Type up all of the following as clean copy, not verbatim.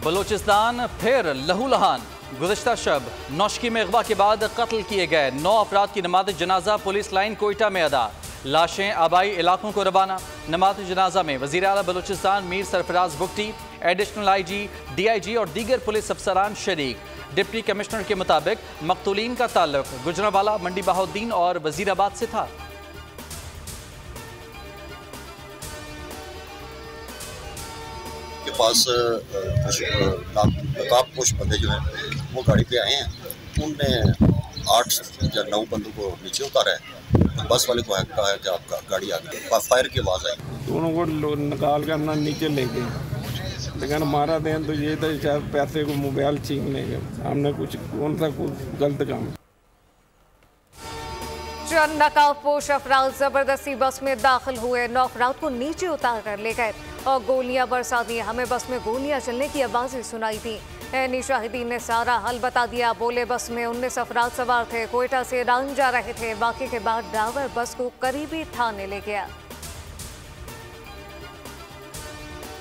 बलूचिस्तान फिर लहूलुहान। गुज़िश्ता शब नौशकी में अगवा के बाद कत्ल किए गए 9 अफराद की नमाज जनाजा पुलिस लाइन कोयटा में अदा। लाशें आबाई इलाकों को रवाना। नमाज जनाजा में वज़ीर आला Balochistan Mir Sarfaraz Bugti, additional IG, DIG और दीगर पुलिस अफसरान शरीक। डिप्टी कमिश्नर के मुताबिक मकतूलीन का ताल्लुक गुजरांवाला, मंडी बहाउद्दीन और वजीराबाद से था। के पास नकाबपोश बंदे जो हैं वो गाड़ी पे आए हैं। उनने 8 या 9 बंदों को नीचे उतारा है। बस वाले को कहा है कि आपका गाड़ी आ गई। फायर की आवाज़ आई, दोनों को निकाल कर ना नीचे ले गए, लेकिन हमारा ध्यान तो ये था शायद पैसे को मोबाइल छीनने का। हमने कौन सा गलत काम। चंद नकाबपोश अफराद जबरदस्ती बस में दाखिल हुए, 9 अफराद को नीचे उतार कर ले गए और गोलियां बरसा दी। हमें बस में गोलियां चलने की आवाज़ें सुनाई थी। एनी शाहिदीन ने सारा हल बता दिया। बोले बस में 19 अफराद सवार थे, कोयटा से रंग जा रहे थे। वाक़े के बाद ड्राइवर बस को करीबी थाने ले गया।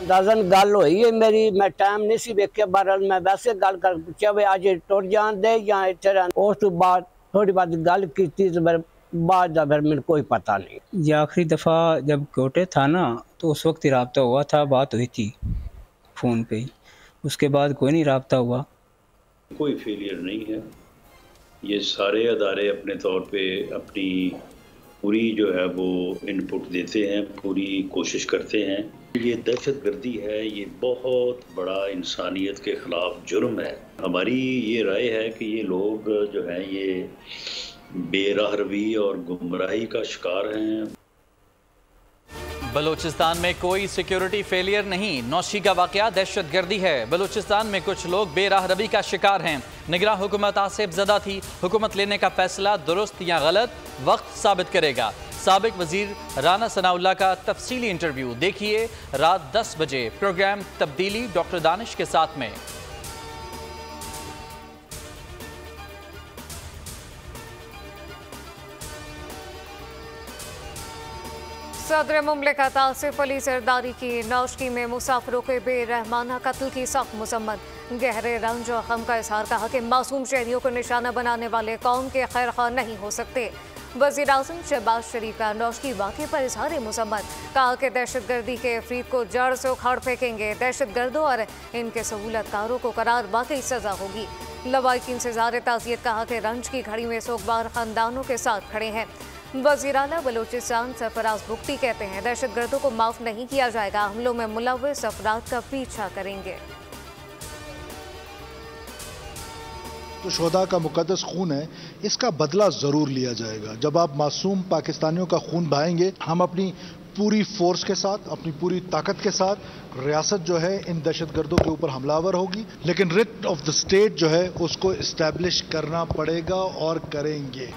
दर्जन गल हुई है मेरी, मैं टाइम नहीं सी वेख्या। बहरहाल मैं वैसे गल कर पूछा वे अज टुर जान दे या इत्थे रहन। उस तो बाद थोड़ी बहुत गल की तो बाद फिर मेरे कोई पता नहीं। ये आखिरी दफ़ा जब कोटे था ना तो उस वक्त ही रब्ता हुआ था, बात हुई थी फ़ोन पे ही। उसके बाद कोई नहीं रब्ता हुआ। कोई फेलियर नहीं है। ये सारे अदारे अपने तौर पे अपनी पूरी जो है वो इनपुट देते हैं, पूरी कोशिश करते हैं। ये दहशतगर्दी है, ये बहुत बड़ा इंसानियत के ख़िलाफ़ जुर्म है। हमारी ये राय है कि ये लोग जो हैं ये बेराह रवी और गुमराही का शिकार हैं। बलूचिस्तान में कोई सिक्योरिटी फेलियर नहीं, नौशी का वाकया दहशतगर्दी है। बलूचिस्तान में कुछ लोग बेराह रवी का शिकार हैं। निगरान हुकूमत आसिफ ज़दा थी। हुकूमत लेने का फैसला दुरुस्त या गलत वक्त साबित करेगा। साबिक वजीर राना सनाउल्लाह का तफसीली इंटरव्यू देखिए रात 10 बजे प्रोग्राम तब्दीली डॉक्टर दानिश के साथ में। सदर मुमलिकत आसिफ अली जरदारी की नौशकी में मुसाफिरों के बेरहमाना कत्ल की सख्त मजम्मत। गहरे रंज और गम का इजहार, कहा कि मासूम शहरियों को निशाना बनाने वाले कौम के खैर खा नहीं हो सकते। वज़ीर आज़म शहबाज शरीफ का नौशकी वाक़े पर इजहार मजम्मत, कहा कि दहशतगर्दी के अफरीद को जड़ से उखाड़ फेंकेंगे। दहशतगर्दों और इनके सहूलतकारों को करार वाकई सजा होगी। लवाकिन से ज़ाहिर ताज़ियत, कहा कि रंज की घड़ी में सोगवार ख़ानदानों के साथ खड़े हैं। वज़ीर आला बलूचिस्तान सरफराज बुगटी कहते हैं दहशतगर्दों को माफ़ नहीं किया जाएगा, हमलों में मुलव्वस अफराद का पीछा करेंगे। तो शोहदा का मुकद्दस खून है, इसका बदला ज़रूर लिया जाएगा। जब आप मासूम पाकिस्तानियों का खून बहाएंगे, हम अपनी पूरी फोर्स के साथ, अपनी पूरी ताकत के साथ, रियासत जो है इन दहशतगर्दों के ऊपर हमलावर होगी। लेकिन रिट ऑफ द स्टेट जो है उसको इस्टेब्लिश करना पड़ेगा और करेंगे।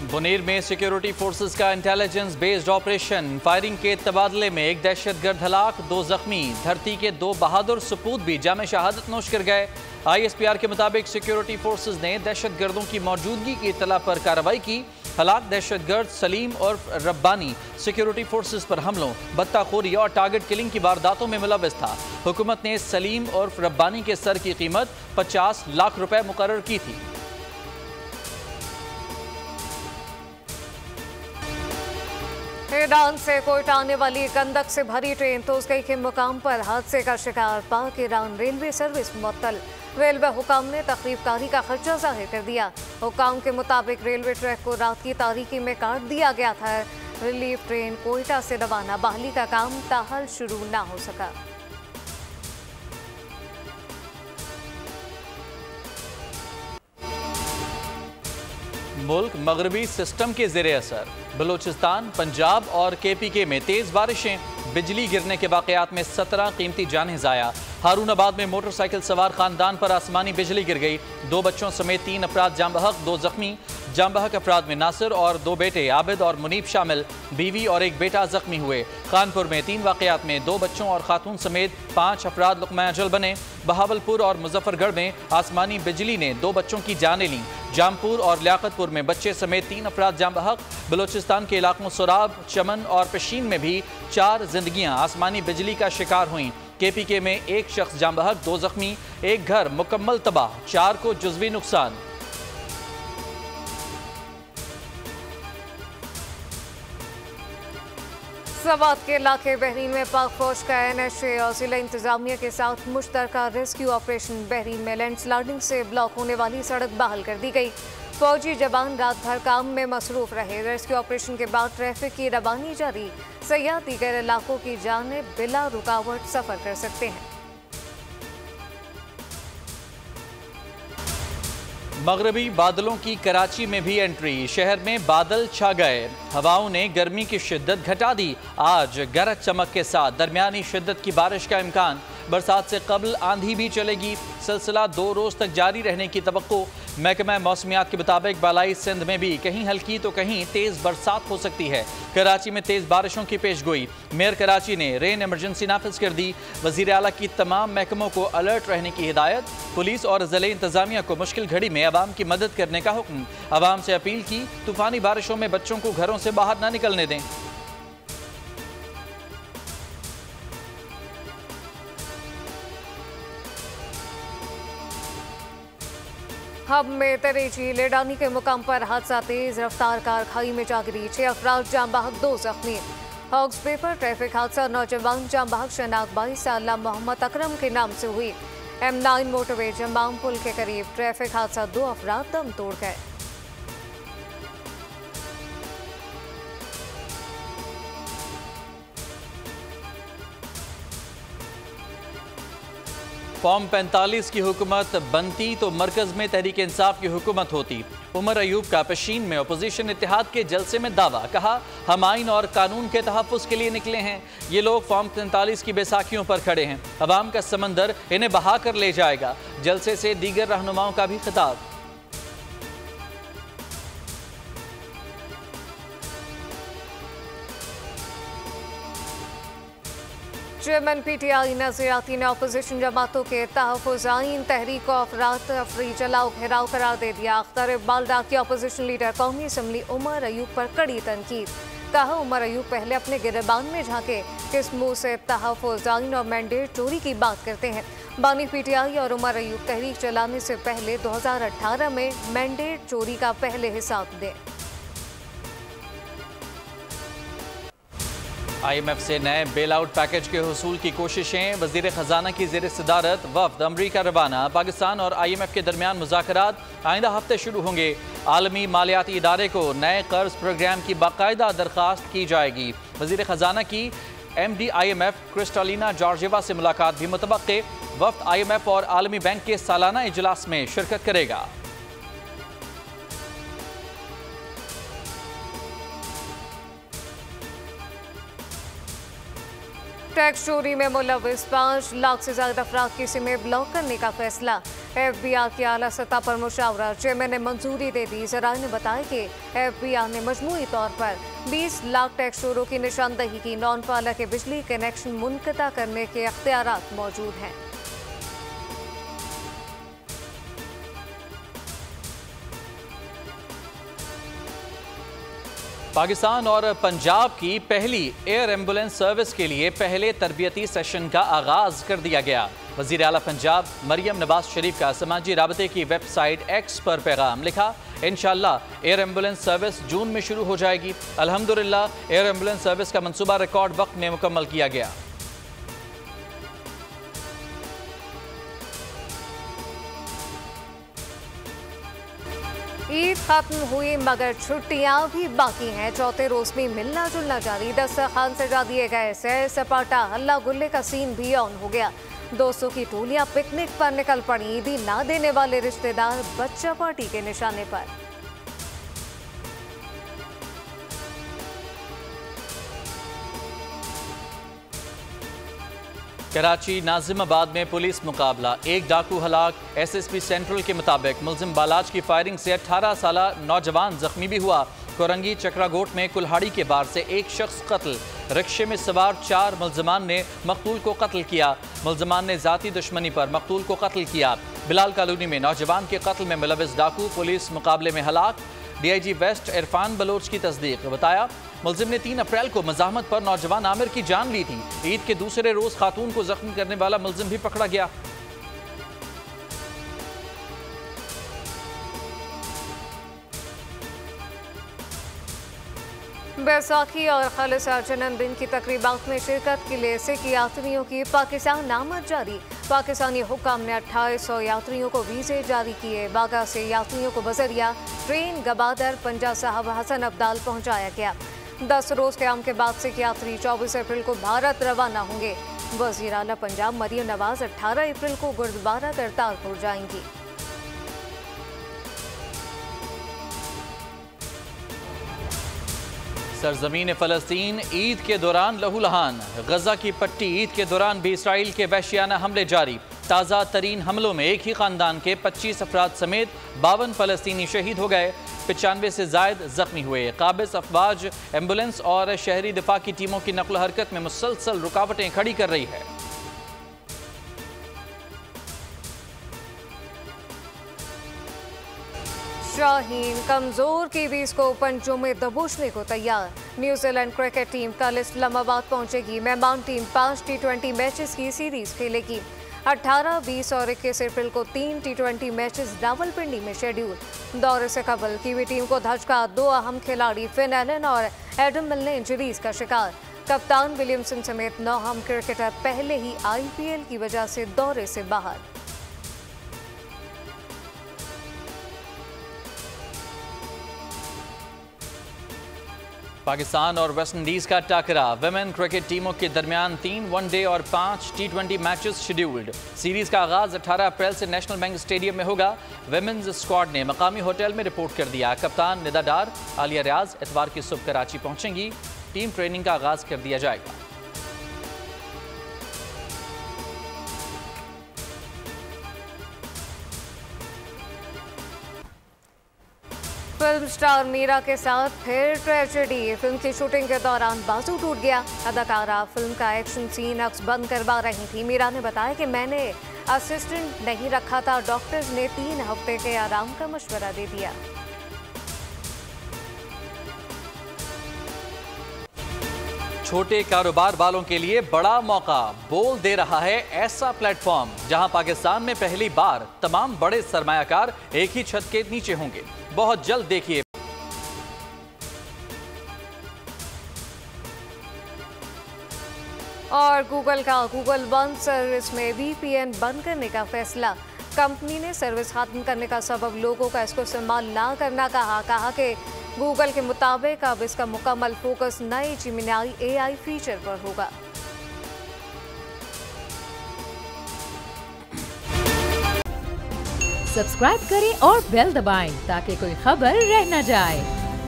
बुनेर में सिक्योरिटी फोर्सेस का इंटेलिजेंस बेस्ड ऑपरेशन। फायरिंग के तबादले में एक दहशतगर्द हलाक, 2 जख्मी। धरती के 2 बहादुर सपूत भी जाम शहादत नोश कर गए। ISPR के मुताबिक सिक्योरिटी फोर्सेस ने दहशतगर्दों की मौजूदगी की इत्तला पर कार्रवाई की। हलाक दहशतगर्द सलीम और रब्बानी सिक्योरिटी फोर्सेस पर हमलों, बत्ताखोरी और टारगेट किलिंग की वारदातों में मुलव्वस था। हुकूमत ने सलीम और रब्बानी के सर की कीमत 50 लाख रुपए मुकर्रर की थी। ईरान से कोयटा आने वाली गंदक से भरी ट्रेन तोसगई के मुकाम पर हादसे का शिकार। पाक ईरान रेलवे सर्विस मुअत्तल। रेलवे हुकाम ने तखरीबकारी का खर्चा जाहिर कर दिया। हुकाम के मुताबिक रेलवे ट्रैक को रात की तारीकी में काट दिया गया था। रिलीफ ट्रेन कोयटा से रवाना, बहाली का काम ताहल शुरू ना हो सका। मुल्क मगरबी सिस्टम के ज़ेरे असर। बलूचिस्तान, पंजाब और KPK में तेज़ बारिशें, बिजली गिरने के वाक़यात में 17 कीमती जानें ज़ाया। हारूनाबाद में मोटरसाइकिल सवार खानदान पर आसमानी बिजली गिर गई। 2 बच्चों समेत 3 अफराद जाम बहक, 2 जख्मी। जाम बहक अफराद में नासिर और 2 बेटे आबिद और मुनीब शामिल। बीवी और एक बेटा जख्मी हुए। कानपुर में 3 वाक़यात में 2 बच्चों और खातून समेत 5 अफराद लुक़मा अजल बने। बहावलपुर और मुजफ्फरगढ़ में आसमानी बिजली ने 2 बच्चों की जानें लीं। जामपुर और लियाकतपुर में बच्चे समेत 3 अफराद जाम बहक। बलूचिस्तान के इलाकों सोराब, चमन और पशीन में भी 4 जिंदगियां आसमानी बिजली का शिकार हुईं। KPK में एक शख्स जाँ बहक, 2 जख्मी, एक घर मुकम्मल तबाह, 4 को जुज़वी नुकसान। सवात के इलाके बहरीन में पाक फौज का NSA और जिला इंतजामिया के साथ मुश्तरका रेस्क्यू ऑपरेशन। बहरीन में लैंडस्लाइडिंग से ब्लॉक होने वाली सड़क बहाल कर दी गई। फौजी जवान रात भर काम में मसरूफ रहे। रेस्क्यू ऑपरेशन के बाद ट्रैफिक की रवानी जारी। सयाह दीगर इलाकों की जानिब बिला रुकावट सफर कर सकते हैं। मगरबी बादलों की कराची में भी एंट्री। शहर में बादल छा गए। हवाओं ने गर्मी की शिद्दत घटा दी। आज गरज चमक के साथ दरमियानी शिद्दत की बारिश का इम्कान। बरसात से कबल आंधी भी चलेगी। सिलसिला 2 रोज तक जारी रहने की तवक्को। महकमा मौसमियात के मुताबिक बालाई सिंध में भी कहीं हल्की तो कहीं तेज बरसात हो सकती है। कराची में तेज बारिशों की पेशगोई। मेयर कराची ने रेन इमरजेंसी नाफिज कर दी। वजीर आला की तमाम महकमों को अलर्ट रहने की हिदायत। पुलिस और ज़िले इंतजामिया को मुश्किल घड़ी में अवाम की मदद करने का हुक्म। अवाम से अपील की तूफानी बारिशों में बच्चों को घरों से बाहर न निकलने दें। हब में तरेची लेडानी के मुकाम पर हादसा। तेज रफ्तार कार खाई में जा गिरी। 6 अफराद जाँ बहक, 2 जख्मी। हॉक्स पेपर ट्रैफिक हादसा। नौजवान जाँ बहक शनाख्त 22 साल मोहम्मद अकरम के नाम से हुई। M9 मोटरवे जम्बाम पुल के करीब ट्रैफिक हादसा। 2 अफराद दम तोड़ गए। फॉर्म 45 की हुकूमत बनती तो मरकज में तहरीक इंसाफ की हुकूमत होती। उमर अयूब का पशीन में अपोजिशन इत्तेहाद के जलसे में दावा। कहा, हम आइन और कानून के तहफ़्फ़ुज़ के लिए निकले हैं। ये लोग फॉर्म 45 की बैसाखियों पर खड़े हैं। अवाम का समंदर इन्हें बहा कर ले जाएगा। जलसे से दीगर रहनुमाओं का भी खिताब। चेयरमैन PTI नज़रियाती ने अपोजिशन जमातों के तहफ़्फ़ुज़ आइन तहरीक को अफरात अफरी जलाओ घेराव करार दे दिया। अख्तर इकबाल डाक की अपोजिशन लीडर कौमी असम्बली उमर अयूब पर कड़ी तनकीद। कहा, उमर अयूब पहले अपने गिरबान में झांके, किस मुँह से तहफ़्फ़ुज़ आइन और मैंडेट चोरी की बात करते हैं। बानी PTI और उमर अयूब तहरीक चलाने से पहले 2018 में मैंडेट चोरी का पहले हिसाब दें। IMF से नए बेल आउट पैकेज के हुसूल की कोशिशें। वजीर खजाना की ज़ेर सदारत वफ़द अमरीका रवाना। पाकिस्तान और IMF के दरमियान मुज़ाकरात आइंदा हफ्ते शुरू होंगे। आलमी मालियाती इदारे को नए कर्ज प्रोग्राम की बाकायदा दरख्वास्त की जाएगी। वजीर खजाना की MD IMF क्रिस्टालिना जॉर्जिवा से मुलाकात भी मुतवक्के। वफ़द IMF और आलमी बैंक के सालाना इजलास में शिरकत करेगा। टैक्स चोरी में मुलविस 5 लाख से ज्यादा अफराद की सिमें ब्लॉक करने का फैसला। FBI की आला सतह पर मुशावरा। चेयरमैन ने मंजूरी दे दी। ज़राए ने बताया कि FBI ने मजमूई तौर पर 20 लाख टैक्स चोरों की निशानदही की। नॉन पाला के बिजली कनेक्शन मुनक़ता करने के अख्तियारात मौजूद हैं। पाकिस्तान और पंजाब की पहली एयर एम्बुलेंस सर्विस के लिए पहले तरबियती सेशन का आगाज कर दिया गया। वज़ीर आला पंजाब मरियम नवाज शरीफ का समाजी राबते की वेबसाइट X पर पैगाम लिखा। इंशाअल्लाह एयर एम्बुलेंस सर्विस जून में शुरू हो जाएगी। अल्हम्दुलिल्लाह एयर एम्बुलेंस सर्विस का मंसूबा रिकॉर्ड वक्त में मुकम्मल किया गया। ईद खत्म हुई मगर छुट्टियां भी बाकी हैं। चौथे रोज भी मिलना जुलना जारी। दस्तरखान सजा दिए गए। सैर सपाटा हल्ला गुल्ले का सीन भी ऑन हो गया। दोस्तों की टोलियां पिकनिक पर निकल पड़ी। ईदी ना देने वाले रिश्तेदार बच्चा पार्टी के निशाने पर। कराची नाजिमाबाद में पुलिस मुकाबला। एक डाकू हलाक। SSP सेंट्रल के मुताबिक मुलजिम बालाज की फायरिंग से 18 साल नौजवान जख्मी भी हुआ। कोरंगी चक्रागोट में कुल्हाड़ी के बार से एक शख्स कत्ल। रिक्शे में सवार 4 मुलजमान ने मकतूल को कत्ल किया। मुलजमान ने जाती दुश्मनी पर मकतूल को कत्ल किया। बिलाल कॉलोनी में नौजवान के कत्ल में मुलविस डाकू पुलिस मुकाबले में हलाक। DIG वेस्ट इरफान बलोच की तस्दीक। बताया मुलजिम ने 3 अप्रैल को मज़ाहमत पर नौजवान आमिर की जान ली थी। ईद के दूसरे रोज खातून को जख्मी करने वाला मुलजिम भी पकड़ा गया। बैसाखी और खालिसा जन्मदिन की तकरीबात में शिरकत के लिए सिख यात्रियों की पाकिस्तान आमद जारी। पाकिस्तानी हुक्म ने 2800 यात्रियों को वीज़े जारी किए। बागा से यात्रियों को बजरिया ट्रेन गबादर पंजा साहब हसन अब्दाल पहुंचाया गया। 10 रोज क़याम के बाद सिख यात्री 24 अप्रैल को भारत रवाना होंगे। वज़ीर आला पंजाब मरियम नवाज 18 अप्रैल को गुरुद्वारा करतारपुर जाएंगी। सरजमीन फ़लस्तीन ईद के दौरान लहूलहान। गजा की पट्टी ईद के दौरान भी इसराइल के वहशियाना हमले जारी। ताज़ा तरीन हमलों में एक ही खानदान के 25 अफराद समेत 52 फ़लस्तीनी शहीद हो गए। 95 से जायद जख्मी हुए। काबिज अफवाज एम्बुलेंस और शहरी दिफा की टीमों की नकल हरकत में मुसलसल रुकावटें खड़ी कर रही है। शाहीन कमजोर कीवीज को पंचों में दबोचने को तैयार। न्यूजीलैंड क्रिकेट टीम कल इस्लामाबाद पहुंचेगी। मेहमान टीम 5 T20 मैचेस की सीरीज खेलेगी। 18, 20 और 21 अप्रैल को 3 T20 मैचेस रावलपिंडी में शेड्यूल। दौरे से कबल कीवी टीम को धचका 2 अहम खिलाड़ी फिन एलन और एडम मिलने इंजरीज का शिकार। कप्तान विलियमसन समेत 9 अहम क्रिकेटर पहले ही IPL की वजह से दौरे से बाहर। पाकिस्तान और वेस्ट इंडीज का टाकरा। विमेन क्रिकेट टीमों के दरमियान 3 वनडे और 5 T20 मैचेस शेड्यूल्ड। सीरीज का आगाज 18 अप्रैल से नेशनल बैंक स्टेडियम में होगा। विमेन्स स्क्वाड ने मकामी होटल में रिपोर्ट कर दिया। कप्तान निदा डार, आलिया रियाज इतवार की सुबह कराची पहुंचेंगी। टीम ट्रेनिंग का आगाज कर दिया जाएगा। फिल्म स्टार मीरा के साथ फिर ट्रेजेडी। फिल्म की शूटिंग के दौरान बाजू टूट गया। अदाकारा फिल्म का एक्शन सीन अक्स बंद करवा रही थी। मीरा ने बताया कि मैंने असिस्टेंट नहीं रखा था। डॉक्टर्स ने 3 हफ्ते के आराम का मशवरा दे दिया। छोटे कारोबार वालों के लिए बड़ा मौका बोल दे रहा है ऐसा प्लेटफॉर्म जहां पाकिस्तान में पहली बार तमाम बड़े सरमायाकार एक ही छत के नीचे होंगे। बहुत जल्द देखिए। और गूगल का गूगल वन सर्विस में VPN बंद करने का फैसला। कंपनी ने सर्विस खत्म करने का सबब लोगों का इसको इस्तेमाल ना करना कहा कि गूगल के मुताबिक अब इसका मुकम्मल फोकस नए जिमिनाई AI फीचर पर होगा। सब्सक्राइब करें और बेल दबाएं ताकि कोई खबर रह न जाए।